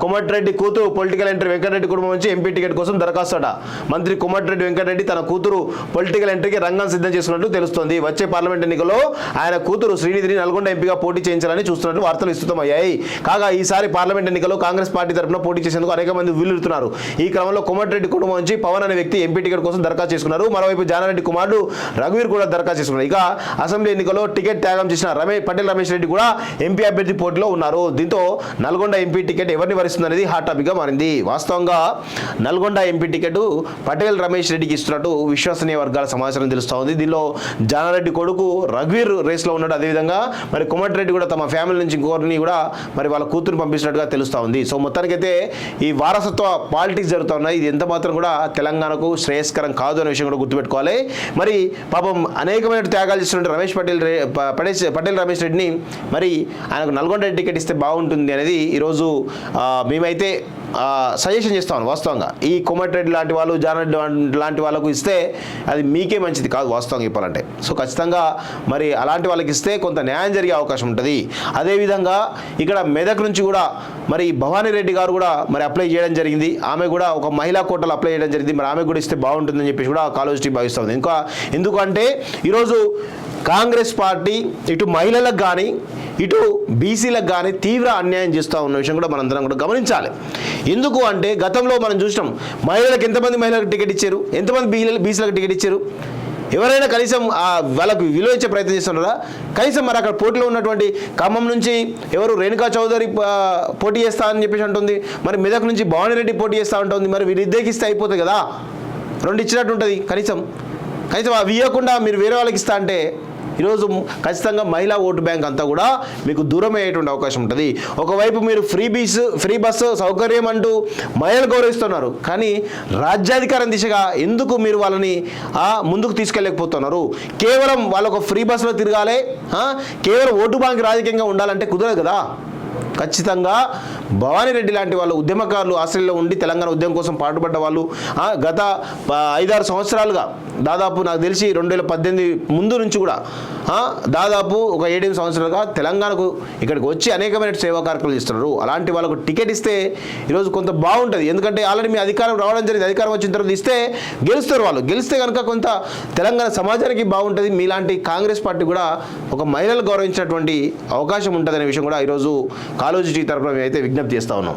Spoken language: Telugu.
కోమటిరెడ్డి కూతురు పొలిటికల్ ఎంట్రీ వెంకటరెడ్డి కుటుంబం నుంచి ఎంపీ టికెట్ కోసం దరఖాస్తుట. మంత్రి కోమటిరెడ్డి వెంకటరెడ్డి తన కూతురు పొలిటికల్ ఎంట్రీకి రంగం సిద్ధం చేసుకున్నట్టు తెలుస్తోంది. వచ్చే పార్లమెంట్ ఎన్నికల్లో ఆయన కూతురు శ్రీనిధిని నల్గొండ ఎంపీగా పోటీ చేయించాలని చూస్తున్నట్టు వార్తలు విస్తృతమయ్యాయి. కాగా ఈసారి పార్లమెంట్ ఎన్నికల్లో కాంగ్రెస్ పార్టీ తరఫున పోటీ చేసేందుకు అనేక మంది వీలుతున్నారు. ఈ క్రమంలో కోమటిరెడ్డి కుటుంబం నుంచి పవన్ అనే వ్యక్తి ఎంపీ టికెట్ కోసం దరఖాస్తు చేసుకున్నారు. మరోవైపు జానారెడ్డి కుమారుడు రఘువీర్ కూడా దరఖాస్తు చేసుకున్నారు. ఇక అసెంబ్లీ ఎన్నికల్లో టికెట్ త్యాగం చేసిన పటేల్ రమేష్ రెడ్డి కూడా ఎంపీ అభ్యర్థి పోటీలో ఉన్నారు. దీంతో నల్గొండ ఎంపీ టికెట్ ఎవరిని వరిస్తుంది అనేది హాట్ టాపిక్ గా మారింది. వాస్తవంగా నల్గొండ ఎంపీ టికెట్ పటేల్ రమేష్ రెడ్డికి ఇస్తున్నట్టు విశ్వసనీయ వర్గాల సమాచారం తెలుస్తూ ఉంది. దీనిలో జానారెడ్డి కొడుకు రఘువీర్ రేస్లో ఉన్నాడు. అదేవిధంగా మరి కోమటిరెడ్డి కూడా తమ ఫ్యామిలీ నుంచి ఇంకొకరిని కూడా మరి వాళ్ళ కూతురు పంపించినట్టుగా తెలుస్తూ ఉంది. సో మొత్తానికైతే ఈ వారసత్వ పాలిటిక్స్ జరుగుతూ ఉన్నాయి. ఇది ఎంత మాత్రం కూడా తెలంగాణకు శ్రేయస్కరం కాదు అనే విషయం కూడా గుర్తుపెట్టుకోవాలి. మరి పాపం అనేకమైన త్యాగాలు చేస్తున్న పటేల్ రమేష్ రెడ్డిని మరి ఆయనకు నల్గొండ టికెట్ ఇస్తే బాగుంటుంది అనేది ఈరోజు మేమైతే సజెషన్ చేస్తాను. వాస్తవంగా ఈ కోమటిరెడ్డి లాంటి వాళ్ళు జానారెడ్డి లాంటి వాళ్ళకు ఇస్తే అది మీకే మంచిది కాదు వాస్తవంగా చెప్పాలంటే. సో ఖచ్చితంగా మరి అలాంటి వాళ్ళకి ఇస్తే కొంత న్యాయం జరిగే అవకాశం ఉంటుంది. అదేవిధంగా ఇక్కడ మెదక్ నుంచి కూడా మరి భవానీ రెడ్డి గారు కూడా మరి అప్లై చేయడం జరిగింది. ఆమె కూడా ఒక మహిళా కోటలో అప్లై చేయడం జరిగింది. మరి ఆమె కూడా ఇస్తే బాగుంటుందని చెప్పేసి కూడా కాలేజ్ టీం భావిస్తుంది. ఇంకా ఎందుకంటే ఈరోజు కాంగ్రెస్ పార్టీ ఇటు మహిళలకు కానీ ఇటు బీసీలకు కానీ తీవ్ర అన్యాయం చేస్తూ ఉన్న విషయం కూడా మనందరం కూడా గమనించాలి. ఎందుకు అంటే గతంలో మనం చూసినాం మహిళలకు ఎంతమంది మహిళలకు టికెట్ ఇచ్చారు, ఎంతమంది బీసీలకు టికెట్ ఇచ్చారు. ఎవరైనా కనీసం వాళ్ళకు విలువ ఇచ్చే ప్రయత్నం చేస్తున్నారా? కనీసం మరి అక్కడ పోటీలో ఉన్నటువంటి ఖమ్మం నుంచి ఎవరు రేణుకా చౌదరి పోటీ చేస్తా అని చెప్పేసి అంటుంది. మరి మెదక్ నుంచి భవానీ రెడ్డి పోటీ చేస్తూ ఉంటుంది. మరి వీరిద్దరికి ఇస్తే అయిపోతుంది కదా, రెండు ఇచ్చినట్టు ఉంటుంది. కనీసం అవి ఇవ్వకుండా మీరు వేరే వాళ్ళకి ఇస్తా అంటే ఈరోజు ఖచ్చితంగా మహిళా ఓటు బ్యాంక్ అంతా కూడా మీకు దూరం అయ్యేటువంటి అవకాశం ఉంటుంది. ఒకవైపు మీరు ఫ్రీ బస్సు సౌకర్యం అంటూ మహిళలు గౌరవిస్తున్నారు, కానీ రాజ్యాధికారం దిశగా ఎందుకు మీరు వాళ్ళని ముందుకు తీసుకెళ్ళకపోతున్నారు? కేవలం వాళ్ళకు ఫ్రీ బస్సులో తిరగాలి, కేవలం ఓటు బ్యాంక్ రాజకీయంగా ఉండాలంటే కుదరదు కదా. ఖచ్చితంగా భవానీ రెడ్డి లాంటి వాళ్ళు ఉద్యమకారులు ఆస్ట్రేలియాలో ఉండి తెలంగాణ ఉద్యమం కోసం పాటుపడ్డ వాళ్ళు గత 5-6 సంవత్సరాలుగా దాదాపు నాకు తెలిసి 2018 ముందు నుంచి కూడా దాదాపు ఒక 7-8 సంవత్సరాలుగా తెలంగాణకు ఇక్కడికి వచ్చి అనేకమైన సేవా కార్యక్రమాలు చేస్తున్నారు. అలాంటి వాళ్ళకు టికెట్ ఇస్తే ఈరోజు కొంత బాగుంటుంది. ఎందుకంటే ఆల్రెడీ మీ అధికారం రావడం జరిగింది. అధికారం వచ్చిన తర్వాత ఇస్తే గెలుస్తారు. వాళ్ళు గెలిస్తే కనుక కొంత తెలంగాణ సమాజానికి బాగుంటుంది. మీలాంటి కాంగ్రెస్ పార్టీ కూడా ఒక మహిళలు గౌరవించినటువంటి అవకాశం ఉంటుంది అనే విషయం కూడా ఈరోజు కాలేజీ తరఫున అయితే విజ్ఞప్తి చేస్తా ఉన్నాం.